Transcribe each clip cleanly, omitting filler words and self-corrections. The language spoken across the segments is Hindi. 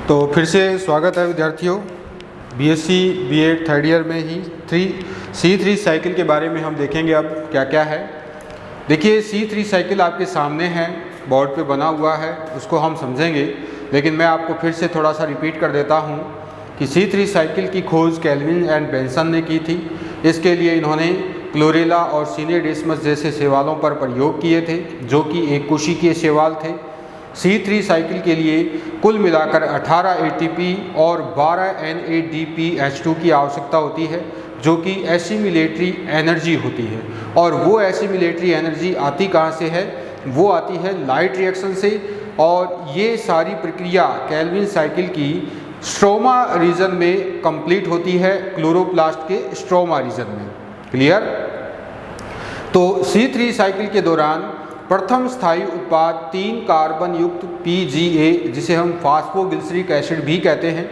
तो फिर से स्वागत है विद्यार्थियों। बीएससी बीएड थर्ड ईयर में ही C3 साइकिल के बारे में हम देखेंगे अब क्या क्या है। देखिए C3 साइकिल आपके सामने है, बोर्ड पे बना हुआ है, उसको हम समझेंगे। लेकिन मैं आपको फिर से थोड़ा सा रिपीट कर देता हूँ कि C3 साइकिल की खोज केल्विन एंड बेंसन ने की थी। इसके लिए इन्होंने क्लोरेला और सिनेडिसमस जैसे शैवालों पर प्रयोग किए थे जो कि एक कोशिकीय शैवाल थे। C3 साइकिल के लिए कुल मिलाकर 18 ATP और 12 NADPH2 की आवश्यकता होती है जो कि एसिमिलेटरी एनर्जी होती है। और वो एसिमिलेटरी एनर्जी आती कहाँ से है? वो आती है लाइट रिएक्शन से। और ये सारी प्रक्रिया केल्विन साइकिल की स्ट्रोमा रीजन में कंप्लीट होती है, क्लोरोप्लास्ट के स्ट्रोमा रीजन में। क्लियर? तो C3 साइकिल के दौरान प्रथम स्थायी उत्पाद 3 कार्बन युक्त PGA जिसे हम फास्फोग्लिसरिक एसिड भी कहते हैं,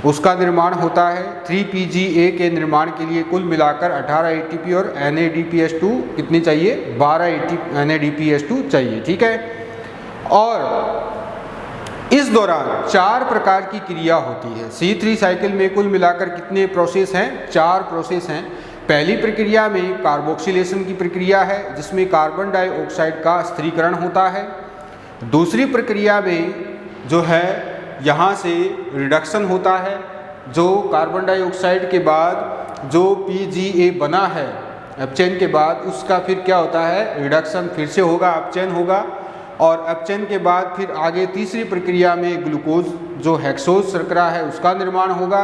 उसका निर्माण होता है। 3PGA के निर्माण के लिए कुल मिलाकर 18 ATP और NADPH2 कितनी चाहिए? 12 NADPH2 चाहिए। ठीक है। और इस दौरान 4 प्रकार की क्रिया होती है। C3 साइकिल में कुल मिलाकर कितने प्रोसेस हैं? 4 प्रोसेस हैं। पहली प्रक्रिया में कार्बोक्सिलेशन की प्रक्रिया है जिसमें कार्बन डाइऑक्साइड का स्थिरीकरण होता है। दूसरी प्रक्रिया में जो है यहाँ से रिडक्शन होता है, जो कार्बन डाइऑक्साइड के बाद जो PGA बना है अपचयन के बाद, उसका फिर क्या होता है? रिडक्शन फिर से होगा, अपचयन होगा। और अपचयन के बाद फिर आगे तीसरी प्रक्रिया में ग्लूकोज जो हेक्सोज शर्करा है उसका निर्माण होगा।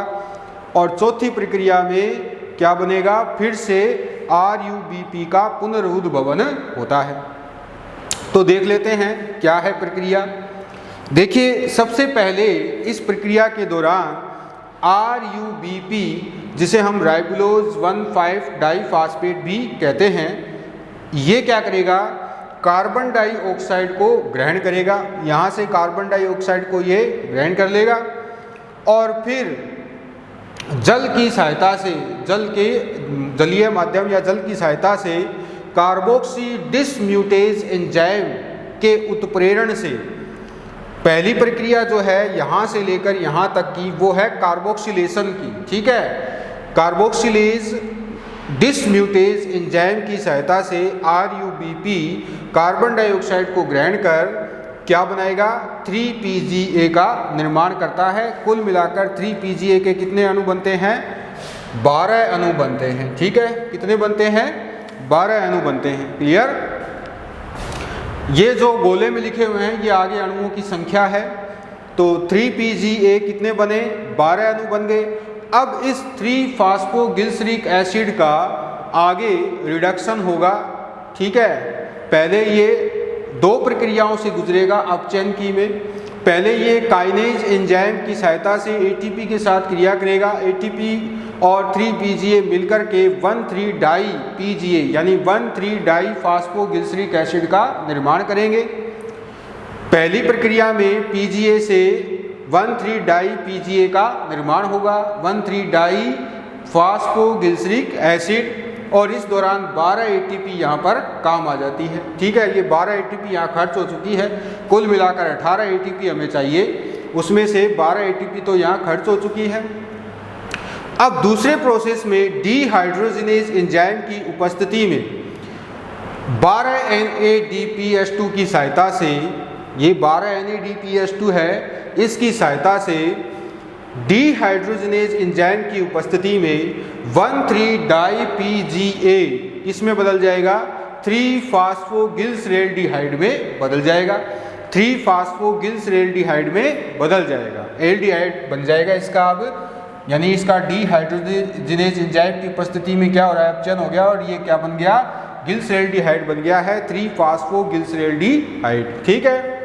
और चौथी प्रक्रिया में क्या बनेगा? फिर से RUBP का पुनरुद्भवन होता है। तो देख लेते हैं क्या है प्रक्रिया। देखिए, सबसे पहले इस प्रक्रिया के दौरान RUBP जिसे हम राइबोलोज 1,5 डाइफास्फेट भी कहते हैं, ये क्या करेगा? कार्बन डाइऑक्साइड को ग्रहण करेगा। यहाँ से कार्बन डाइऑक्साइड को ये ग्रहण कर लेगा और फिर जल की सहायता से, जल के जलीय माध्यम या जल की सहायता से कार्बोक्सी डिसम्यूटेज एंजाइम के उत्प्रेरण से पहली प्रक्रिया जो है यहाँ से लेकर यहाँ तक की वो है कार्बोक्सिलेशन की। ठीक है। कार्बोक्सिलेज डिसम्यूटेज एंजाइम की सहायता से RUBP कार्बन डाइऑक्साइड को ग्रहण कर क्या बनाएगा? 3PGA का निर्माण करता है। कुल मिलाकर 3PGA के कितने अणु बनते हैं? 12 अणु बनते हैं। ठीक है। कितने बनते हैं? 12 अणु बनते हैं। क्लियर? ये जो गोले में लिखे हुए हैं ये आगे अणुओं की संख्या है। तो 3PGA कितने बने? 12 अणु बन गए। अब इस 3-फास्फोग्लिसरिक एसिड का आगे रिडक्शन होगा। ठीक है। पहले ये 2 प्रक्रियाओं से गुजरेगा अपचयन की में। पहले ये काइनेज एंजाइम की सहायता से ATP के साथ क्रिया करेगा। ATP और 3PGA मिलकर के 1,3-डाई-PGA यानी 1,3-डाइफास्फोग्लिसरिक एसिड का निर्माण करेंगे। पहली प्रक्रिया में PGA से 1,3-डाई-PGA का निर्माण होगा, 1,3-डाइफास्फोग्लिसरिक एसिड। और इस दौरान 12 ATP यहाँ पर काम आ जाती है। ठीक है। ये 12 ATP यहाँ खर्च हो चुकी है। कुल मिलाकर 18 ATP हमें चाहिए, उसमें से 12 ATP तो यहाँ खर्च हो चुकी है। अब दूसरे प्रोसेस में डिहाइड्रोजिनेज एंजाइम की उपस्थिति में 12 NADPH2 की सहायता से, ये 12 NADPH2 है, इसकी सहायता से डिहाइड्रोजिनेज एंजाइम की उपस्थिति में 1,3-डाई-PGA इसमें बदल जाएगा 3-फास्फोग्लिसरैल्डिहाइड में बदल जाएगा। 3-फास्फोग्लिसरैल्डिहाइड में बदल जाएगा, एल्डिहाइड बन जाएगा इसका अब। यानी इसका डिहाइड्रोजिनेज एंजाइम की उपस्थिति में क्या हो रहा है? अपचयन हो गया और ये क्या बन गया? ग्लिसरैल्डिहाइड बन गया है, 3-फास्फोग्लिसरैल्डिहाइड। ठीक है।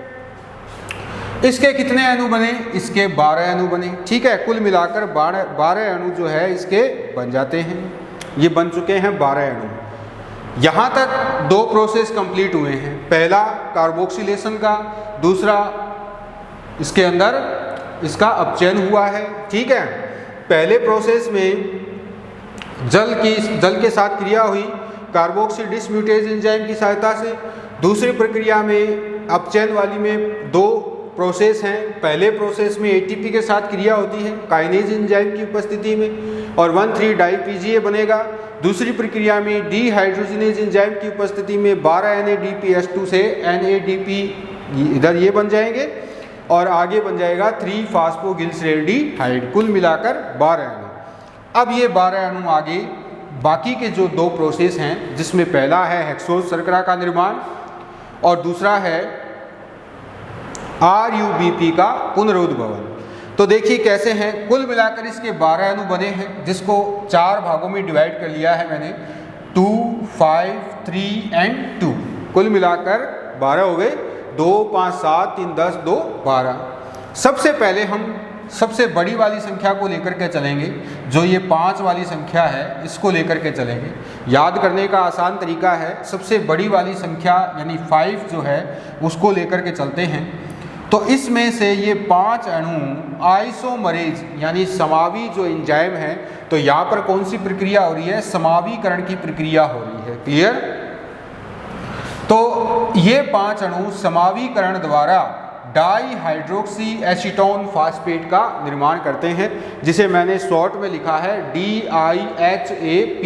इसके कितने अणु बने? इसके 12 अणु बने। ठीक है। कुल मिलाकर 12 अणु जो है इसके बन जाते हैं। ये बन चुके हैं 12 अणु। यहाँ तक 2 प्रोसेस कंप्लीट हुए हैं। पहला कार्बोक्सिलेशन का, दूसरा इसके अंदर इसका अपचयन हुआ है। ठीक है। पहले प्रोसेस में जल के साथ क्रिया हुई कार्बोक्सी डिसम्यूटेज एंजाइम की सहायता से। दूसरी प्रक्रिया में अपचयन वाली में 2 प्रोसेस हैं। पहले प्रोसेस में एटीपी के साथ क्रिया होती है काइनेज एंजाइम की उपस्थिति में और 1,3 डाईपीजीए बनेगा। दूसरी प्रक्रिया में डीहाइड्रोजनेज एंजाइम की उपस्थिति में 12 NADPH2 से NADP इधर ये बन जाएंगे और आगे बन जाएगा 3 फास्फोगिलिसरैल्डिहाइड, कुल मिलाकर 12 अणु। अब ये 12 अणु आगे बाकी के जो 2 प्रोसेस हैं, जिसमें पहला है हेक्सोज शर्करा का निर्माण और दूसरा है RUBP का पुनरुद्भवन। तो देखिए कैसे हैं, कुल मिलाकर इसके 12 अणु बने हैं, जिसको 4 भागों में डिवाइड कर लिया है मैंने, 2, 5, 3 एंड 2। कुल मिलाकर 12 हो गए, 2, 5, 7, 3, 10, 2, 12। सबसे पहले हम सबसे बड़ी वाली संख्या को लेकर के चलेंगे, जो ये 5 वाली संख्या है, इसको लेकर के चलेंगे। याद करने का आसान तरीका है, सबसे बड़ी वाली संख्या यानी 5 जो है उसको लेकर के चलते हैं। तो इसमें से ये 5 अणु आइसोमरेज यानी समावी जो एंजाइम है, तो यहाँ पर कौन सी प्रक्रिया हो रही है, समावीकरण की प्रक्रिया हो रही है। क्लियर? तो ये 5 अणु समावीकरण द्वारा डाईहाइड्रोक्सी एसीटोन फास्फेट का निर्माण करते हैं, जिसे मैंने शॉर्ट में लिखा है DIHAP।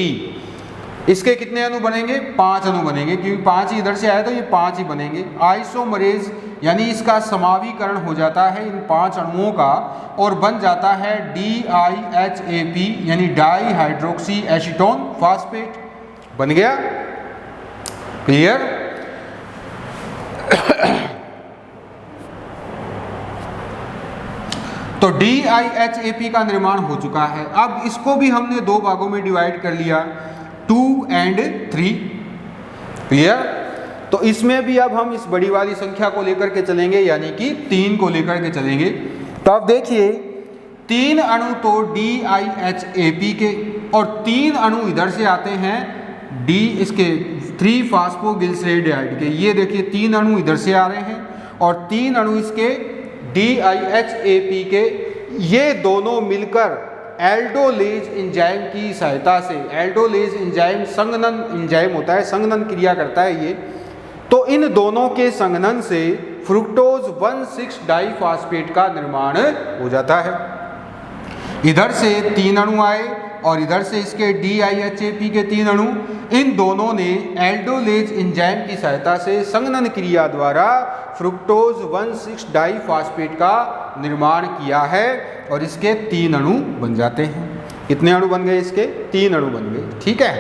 इसके कितने अणु बनेंगे? 5 अणु बनेंगे, क्योंकि 5 ही इधर से आया तो ये 5 ही बनेंगे। आइसोमरेज यानी इसका समावीकरण हो जाता है इन 5 अणुओं का और बन जाता है DIHAP यानी डाईहाइड्रोक्सी एसीटोन फास्फेट। बन गया? क्लियर? तो DIHAP का निर्माण हो चुका है। अब इसको भी हमने 2 भागों में डिवाइड कर लिया, 2 एंड 3। क्लियर? तो इसमें भी अब हम इस बड़ी वाली संख्या को लेकर के चलेंगे, यानी कि 3 को लेकर के चलेंगे। तो अब देखिए 3 अणु तो DIHAP के और 3 अणु इधर से आते हैं इसके 3 फास्फोगिलिसरैल्डिहाइड के। ये देखिए 3 अणु इधर से आ रहे हैं और 3 अणु इसके DIHAP के। ये दोनों मिलकर एल्डोलेज एंजाइम की सहायता से, एल्डोलेज एंजाइम संघनन एंजाइम होता है, संघनन क्रिया करता है ये। तो इन दोनों के संघनन से फ्रुक्टोज 1,6 डाइफास्फेट का निर्माण हो जाता है। इधर से 3 अणु आए और इधर से इसके DIHAP के 3 अणु, इन दोनों ने एल्डोलेज एंजाइम की सहायता से संघनन क्रिया द्वारा फ्रुक्टोज 1,6 डाइफास्फेट का निर्माण किया है और इसके 3 अणु बन जाते हैं। कितने अणु बन गए इसके? 3 अणु बन गए। ठीक है।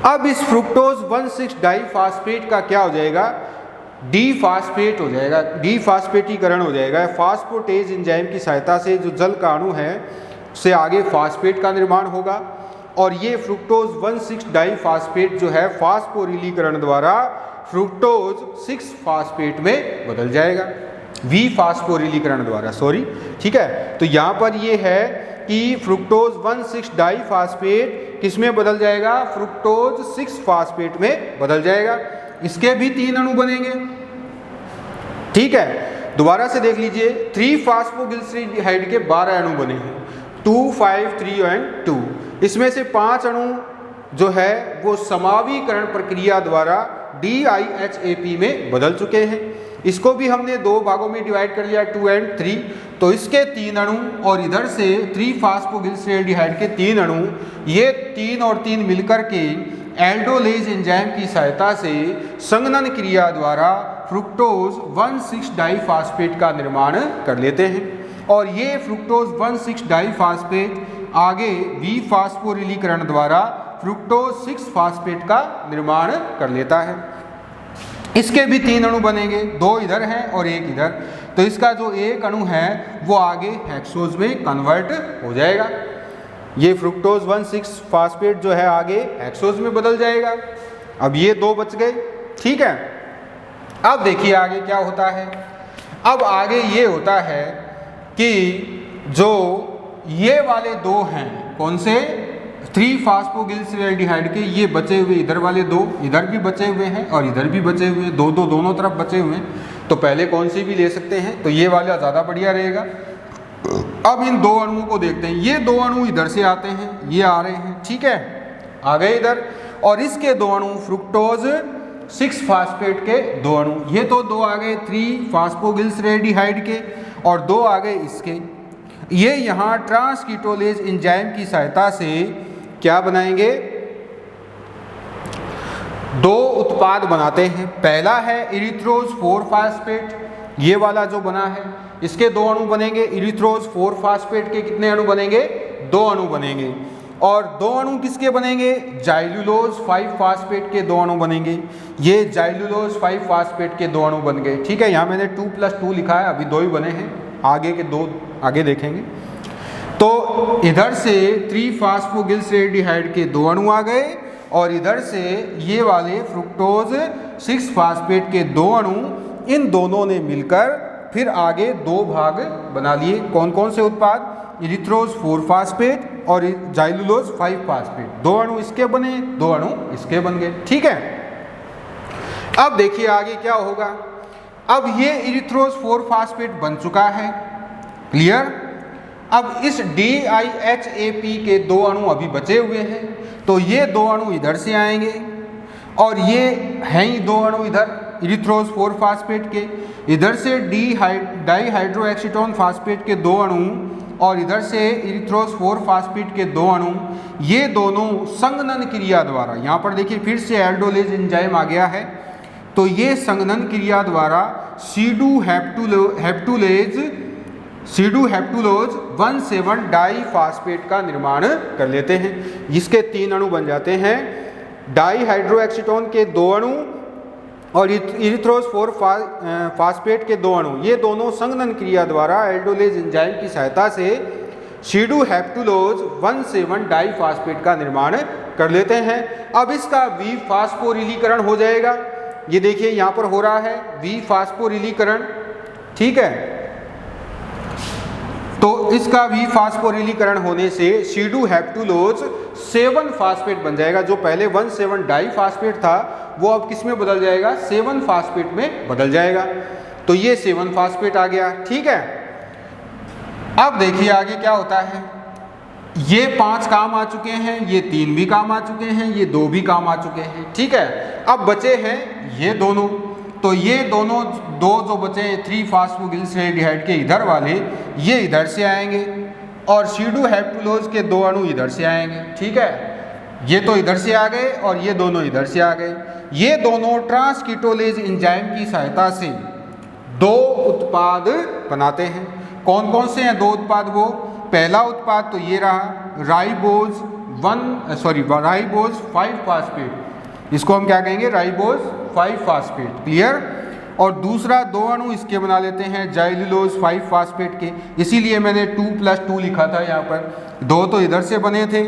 अब इस फ्रुक्टोज 1,6 डाइफास्फेट का क्या हो जाएगा? डीफास्फेट हो जाएगा, डीफास्फेटीकरण हो जाएगा। फास्फोटेज एंजाइम की सहायता से जो जल का अणु है उससे आगे फास्फेट का निर्माण होगा और ये फ्रुक्टोज 1,6 डाइफास्फेट जो है फास्फोरिलीकरण द्वारा फ्रुक्टोज 6 फास्फेट में बदल जाएगा, वी फास्फोरिलीकरण द्वारा, सॉरी। ठीक है। तो यहाँ पर ये है कि फ्रुक्टोज 1,6 डाइफास्फेट किस में बदल जाएगा? फ्रुक्टोज 6 फास्फेट में बदल जाएगा। इसके भी 3 अणु बनेंगे। ठीक है। दोबारा से देख लीजिए, 3 फास्फोगिलिसरैल्डिहाइड के 12 अणु बने हैं, 2, 5, 3 एंड 2। इसमें से 5 अणु जो है वो समावीकरण प्रक्रिया द्वारा DIHAP में बदल चुके हैं। इसको भी हमने 2 भागों में डिवाइड कर लिया, 2 एंड 3। तो इसके 3 अणु और इधर से 3 फास्फोगिलिसरैल्डिहाइड के 3 अणु, ये 3 और 3 मिलकर के एल्डोलेज एंजाइम की सहायता से संघनन क्रिया द्वारा फ्रुक्टोज 1,6 डाइफास्फेट का निर्माण कर लेते हैं और ये फ्रुक्टोज 1,6 डाइफास्फेट आगे वी फास्फोरिलीकरण द्वारा फ्रुक्टोज 6 फास्फेट का निर्माण कर लेता है। इसके भी 3 अणु बनेंगे, 2 इधर हैं और 1 इधर। तो इसका जो 1 अणु है वो आगे हेक्सोज में कन्वर्ट हो जाएगा। ये फ्रुक्टोज 1,6 फास्फेट जो है आगे हेक्सोज में बदल जाएगा। अब ये 2 बच गए। ठीक है। अब देखिए आगे क्या होता है। अब आगे ये होता है कि जो ये वाले 2 हैं, कौन से? 3 फास्फोगिलिसरैल्डिहाइड के, ये बचे हुए इधर वाले 2 इधर भी बचे हुए हैं और इधर भी बचे हुए हैं, 2 दोनों तरफ बचे हुए हैं। तो पहले कौन सी भी ले सकते हैं, तो ये वाला ज़्यादा बढ़िया रहेगा। अब इन 2 अणुओं को देखते हैं। ये 2 अणु इधर से आते हैं, ये आ रहे हैं। ठीक है, आ गए इधर। और इसके 2 अणु फ्रुक्टोज 6 फास्फेट के 2 अणु। ये तो 2 आ गए 3 फास्फोगिल्सरेडिहाइड के और 2 आ गए इसके। ये यहाँ ट्रांसकीटोलेज एंजाइम की सहायता से क्या बनाएंगे, 2 उत्पाद बनाते हैं। पहला है इरिथ्रोज 4 फास्फेट, ये वाला जो बना है इसके 2 अणु बनेंगे। इरिथ्रोज 4 फास्फेट के कितने अणु बनेंगे, 2 अणु बनेंगे। और 2 अणु किसके बनेंगे, जाइलुलोज 5 फास्फेट के 2 अणु बनेंगे। ये जाइलुलोज 5 फास्फेट के 2 अणु बन गए। ठीक है, यहाँ मैंने 2+2 लिखा है, अभी 2 ही बने हैं, आगे के 2 आगे देखेंगे। तो इधर से 3 फास्फोगिल्सरेडिहाइड के 2 अणु आ गए और इधर से ये वाले फ्रुक्टोज 6 फास्फेट के 2 अणु, इन दोनों ने मिलकर फिर आगे 2 भाग बना लिए। कौन कौन से उत्पाद, इरिथ्रोज 4 फास्फेट और जाइलुलोज 5 फास्फेट। 2 अणु इसके बने, 2 अणु इसके बन गए। ठीक है, अब देखिए आगे क्या होगा। अब ये इरिथ्रोज 4 फास्फेट बन चुका है, क्लियर। अब इस DIHAP के 2 अणु अभी बचे हुए हैं, तो ये 2 अणु इधर से आएंगे और ये हैं ही 2 अणु इधर इरिथ्रोज 4 फास्फेट के। इधर से डाईहाइड्रोएक्सीटोन फास्फेट के 2 अणु और इधर से इरिथ्रोज 4 फास्फेट के 2 अणु, ये दोनों संघनन क्रिया द्वारा, यहाँ पर देखिए फिर से एल्डोलेज एंजाइम आ गया है, तो ये संघनन क्रिया द्वारा सीडूहेप्टुलोज 1,7 डाईफास्फेट का निर्माण कर लेते हैं। इसके 3 अणु बन जाते हैं, डाईहाइड्रोएक्सीटोन के 2 अणु और इरिथ्रोज 4 फास्फेट के 2 अणु। ये दोनों संघनन क्रिया द्वारा एल्डोलेज एंजाइम की सहायता से सीडूहेप्टुलोज 1,7 डाईफास्फेट का निर्माण कर लेते हैं। अब इसका विफास्फोरिलीकरण हो जाएगा, ये देखिए यहाँ पर हो रहा है विफास्फोरिलीकरण। ठीक है, तो इसका विफास्फोरिलीकरण होने से सीडूहेप्टुलोज 7 फास्फेट बन जाएगा। जो पहले 1,7 डाईफास्फेट था वो अब किस में बदल जाएगा, 7 फास्फेट में बदल जाएगा। तो ये 7 फास्फेट आ गया। ठीक है, अब देखिए आगे क्या होता है। ये 5 काम आ चुके हैं, ये 3 भी काम आ चुके हैं, ये 2 भी काम आ चुके हैं। ठीक है, अब बचे हैं ये दोनों, तो ये दोनों 2 जो बचे हैं 3 फास्फोगिल्सरेडिहाइड के इधर वाले, ये इधर से आएंगे और सीडूहेप्टुलोज के 2 अणु इधर से आएंगे। ठीक है, ये तो इधर से आ गए और ये दोनों इधर से आ गए। ये दोनों ट्रांसकीटोलेज एंजाइम की सहायता से 2 उत्पाद बनाते हैं। कौन कौन से हैं 2 उत्पाद वो, पहला उत्पाद तो ये रहा राइबोज 5 फास्फेट, इसको हम क्या कहेंगे, राइबोज 5 फास्फेट, क्लियर। और दूसरा 2 अणु इसके बना लेते हैं जाइलुलोज 5 फास्फेट के, इसीलिए मैंने 2+2 लिखा था यहाँ पर। 2 तो इधर से बने थे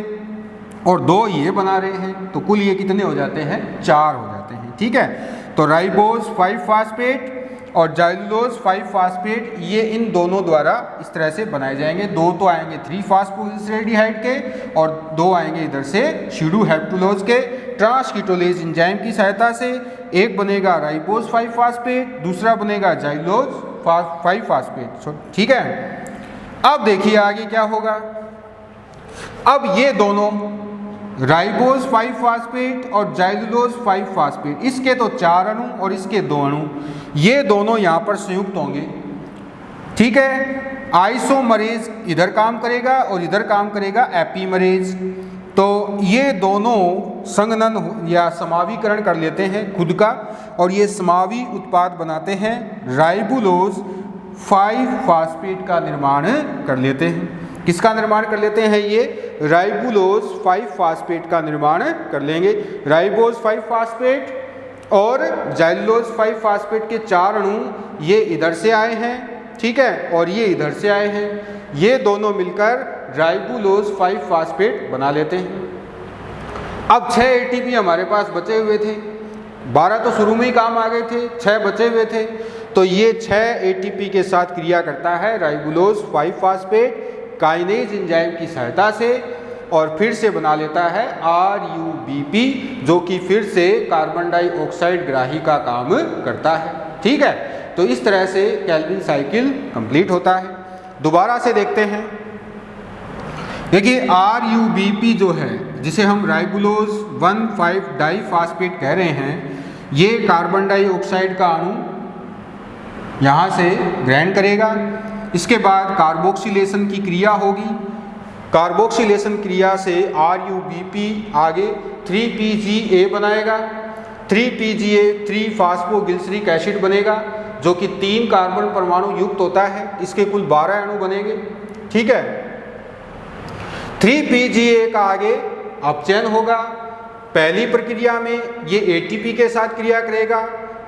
और 2 ये बना रहे हैं, तो कुल ये कितने हो जाते हैं, 4 हो जाते हैं। ठीक है, तो राइबोज 5 फास्फेट और जाइलुलोज 5 फास्फेट, ये इन दोनों द्वारा इस तरह से बनाए जाएंगे। 2 तो आएंगे 3 फास्फोगिल्सरेडिहाइड के और 2 आएंगे इधर से सीडूहेप्टुलोज के। ट्रांसकीटोलेज एंजाइम की सहायता से एक बनेगा राइबोज 5 फास्फेट, दूसरा बनेगा जाइलुलोज 5 फास्फेट। ठीक है, अब देखिए आगे क्या होगा। अब ये दोनों राइबोज 5 फास्फेट और जाइलुलोज 5 फास्फेट, इसके तो 4 अणु और इसके 2 अणु, ये दोनों यहाँ पर संयुक्त होंगे। ठीक है, आइसोमरेज इधर काम करेगा और इधर काम करेगा एपीमरेज। तो ये दोनों संघनन या समावीकरण कर लेते हैं खुद का और ये समावी उत्पाद बनाते हैं, राइबुलोज 5 फास्फेट का निर्माण कर लेते हैं। किसका निर्माण कर लेते हैं, ये राइबुलोज 5 फास्फेट का निर्माण कर लेंगे। राइबोज 5 फास्फेट और जाइलुलोज 5 फास्फेट के 4 अणु ये इधर से आए हैं। ठीक है, और ये इधर से आए हैं, ये दोनों मिलकर राइबुलोज 5 फास्फेट बना लेते हैं। अब 6 ATP हमारे पास बचे हुए थे, 12 तो शुरू में ही काम आ गए थे, 6 बचे हुए थे, तो ये 6 ATP के साथ क्रिया करता है राइबुलोज 5 फास्फेट काइनेज एंजाइम की सहायता से और फिर से बना लेता है RUBP, जो कि फिर से कार्बन डाइऑक्साइड ग्राही का काम करता है। ठीक है, तो इस तरह से केल्विन साइकिल कंप्लीट होता है। दोबारा से देखते हैं, देखिए RUBP जो है, जिसे हम राइबुलोज 1,5 डाईफास्फेट कह रहे हैं, ये कार्बन डाइऑक्साइड का अणु यहाँ से ग्रहण करेगा। इसके बाद कार्बोक्सिलेशन की क्रिया होगी। कार्बोक्सिलेशन क्रिया से RuBP आगे 3PGA बनाएगा। 3PGA 3-फास्फोग्लिसरिक एसिड बनेगा जो कि 3 कार्बन परमाणु युक्त होता है। इसके कुल 12 अणु बनेंगे। ठीक है, 3PGA का आगे अपचयन होगा। पहली प्रक्रिया में ये ATP के साथ क्रिया करेगा,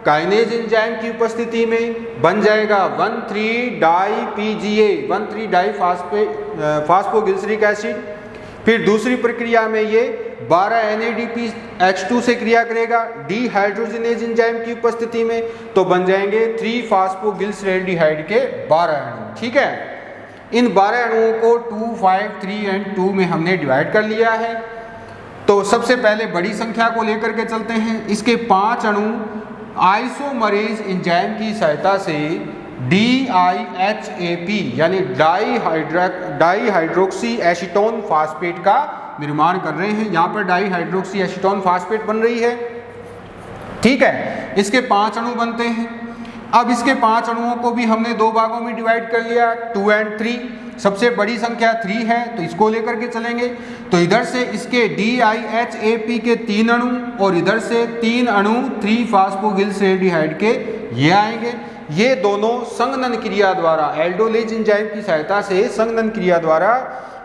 काइनेज एंजाइम की उपस्थिति में बन जाएगा 1,3-डाई-PGA 1,3-डाई-फास्फोग्लिसरिक एसिड। फिर दूसरी प्रक्रिया में ये 12 NADPH2 से क्रिया करेगा डीहाइड्रोजनेज एंजाइम की उपस्थिति में, तो बन जाएंगे 3-फास्फोग्लिसरैल्डिहाइड के 12 अणु। ठीक है, इन 12 अणुओं को 2, 5, 3 और 2 में हमने डिवाइड कर लिया है। तो सबसे पहले बड़ी संख्या को लेकर के चलते हैं। इसके 5 अणु आइसोमरेज एंजाइम की सहायता से DIHAP यानी डाईहाइड्रोक्सी एसीटोन फास्फेट का निर्माण कर रहे हैं। यहाँ पर डाईहाइड्रोक्सी एसीटोन फास्फेट बन रही है। ठीक है, इसके 5 अणु बनते हैं। अब इसके 5 अणुओं को भी हमने 2 भागों में डिवाइड कर लिया, 2 और 3। सबसे बड़ी संख्या 3 है तो इसको लेकर के चलेंगे। तो इधर से इसके DIHAP के 3 अणु और इधर से 3 अणु 3-फास्फोग्लिसरैल्डिहाइड के ये आएंगे। ये दोनों संघनन क्रिया द्वारा एल्डोलेज एंजाइम की सहायता से संघनन क्रिया द्वारा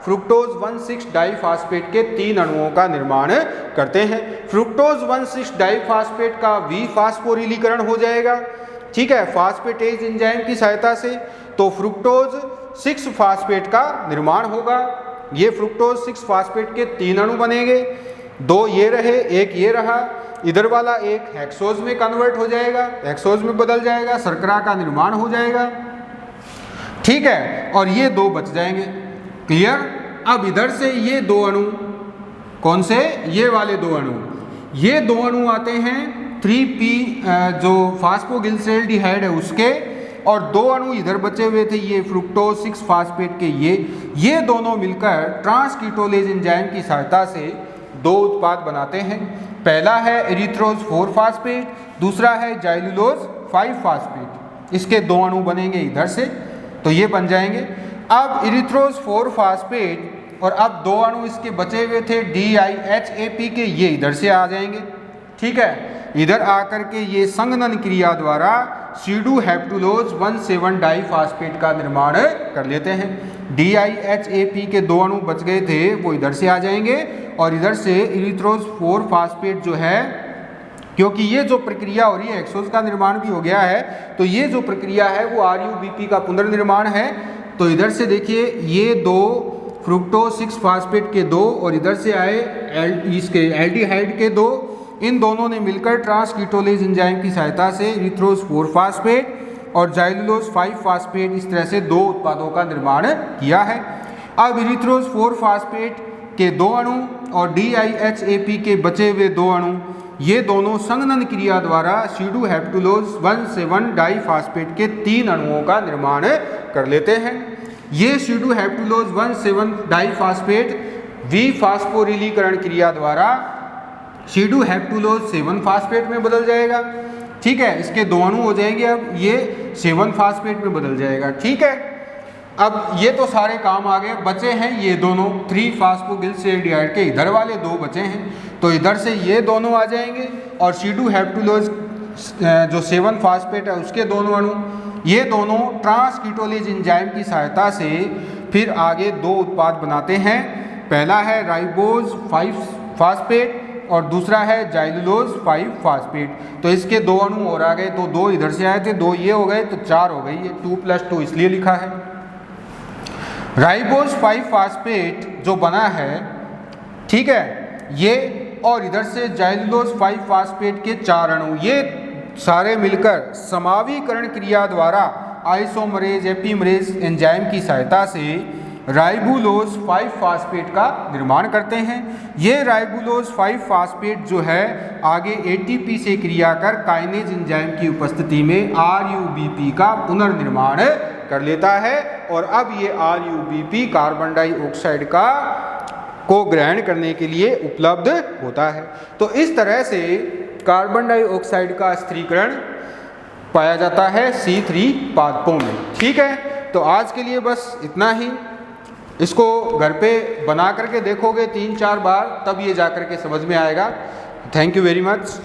फ्रुक्टोज 1,6 डाइफास्फेट के 3 अणुओं का निर्माण करते हैं। फ्रुक्टोज 1,6 डाइफास्फेट का विफास्फोरिलीकरण हो जाएगा। ठीक है, फास्फेटेज एंजाइम की सहायता से, तो फ्रुक्टोज 6 फास्फेट का निर्माण होगा। ये फ्रुक्टोज 6 फास्फेट के 3 अणु बनेंगे। 2 ये रहे, 1 ये रहा। इधर वाला एक हेक्सोज में कन्वर्ट हो जाएगा, हेक्सोज में बदल जाएगा, शर्करा का निर्माण हो जाएगा। ठीक है, और ये 2 बच जाएंगे। क्लियर। अब इधर से ये 2 अणु, कौन से, ये वाले 2 अणु, ये 2 अणु आते हैं 3P जो फास्फोग्लिसरैल्डिहाइड है उसके, और 2 अणु इधर बचे हुए थे ये फ्रुक्टोज 6 फास्फेट के। ये दोनों मिलकर ट्रांसकीटोलेज एंजाइम की सहायता से 2 उत्पाद बनाते हैं। पहला है एरिथ्रोज 4 फास्फेट, दूसरा है जाइलुलोज 5 फास्फेट। इसके 2 अणु बनेंगे इधर से, तो ये बन जाएंगे। अब एरिथ्रोज 4 फास्फेट और अब 2 अणु इसके बचे हुए थे DIHAP के, ये इधर से आ जाएंगे। ठीक है, इधर आकर के ये संघनन क्रिया द्वारा सीडोहेप्टुलोज 1,7 डाइफास्फेट का निर्माण कर लेते हैं। DIHAP के 2 अणु बच गए थे वो इधर से आ जाएंगे, और इधर से एरिथ्रोज 4 फास्फेट जो है, क्योंकि ये जो प्रक्रिया हो रही है हेक्सोज का निर्माण भी हो गया है, तो ये जो प्रक्रिया है वो RuBP का पुनर्निर्माण है। तो इधर से देखिए ये 2 फ्रुक्टोज 6 फास्फेट के 2 और इधर से आए इसके एल्डिहाइड के 2, इन दोनों ने मिलकर ट्रांसकीटोलेज एंजाइम की सहायता से एरिथ्रोज 4 फास्फेट और जाइलुलोज 5 फास्फेट इस तरह से 2 उत्पादों का निर्माण किया है। अब एरिथ्रोज 4 फास्फेट के 2 अणु और DIHAP के बचे हुए 2 अणु, ये दोनों संघनन क्रिया द्वारा सीडोहेप्टुलोज 1,7 डाइफास्फेट के 3 अणुओं का निर्माण कर लेते हैं। ये सीडोहेप्टुलोज 1,7 डाइफास्फेट विफास्फोरिलीकरण क्रिया द्वारा सीडोहेप्टुलोज 7 फास्फेट में बदल जाएगा। ठीक है, इसके 2 अणु हो जाएंगे, अब ये 7 फास्फेट में बदल जाएगा। ठीक है, अब ये तो सारे काम आ गए। बचे हैं ये दोनों 3-फास्फोग्लिसरैल्डिहाइड के इधर वाले 2 बचे हैं, तो इधर से ये दोनों आ जाएंगे, और सीडोहेप्टुलोज जो 7 फास्फेट है उसके दोनों अणु, ये दोनों ट्रांसकीटोलेज एंजाइम की सहायता से फिर आगे 2 उत्पाद बनाते हैं। पहला है राइबोज 5 फास्फेट और दूसरा है जाइलुलोज 5 फास्फेट। तो इसके 2 अणु और आ गए, तो 2 इधर से आए थे, 2 ये हो गए, तो 4 हो गई। ये 2 + 2 इसलिए लिखा है। राइबोज 5 फास्फेट जो बना है, ठीक है, ये, और इधर से जाइलुलोज 5 फास्फेट के 4 अणु, ये सारे मिलकर समावीकरण क्रिया द्वारा आइसोमरेज एपीमरेज एंजाइम की सहायता से राइबुलोज 5 फास्फेट का निर्माण करते हैं। ये राइबुलोज 5 फास्फेट जो है आगे ATP से क्रिया कर काइनेज एंजाइम की उपस्थिति में RuBP का पुनर्निर्माण कर लेता है, और अब ये RuBP कार्बन डाइऑक्साइड को ग्रहण करने के लिए उपलब्ध होता है। तो इस तरह से कार्बन डाइऑक्साइड का स्थिरीकरण पाया जाता है C3 पादपों में। ठीक है, तो आज के लिए बस इतना ही। इसको घर पे बना करके देखोगे 3-4 बार, तब ये जा कर के समझ में आएगा। Thank you very much.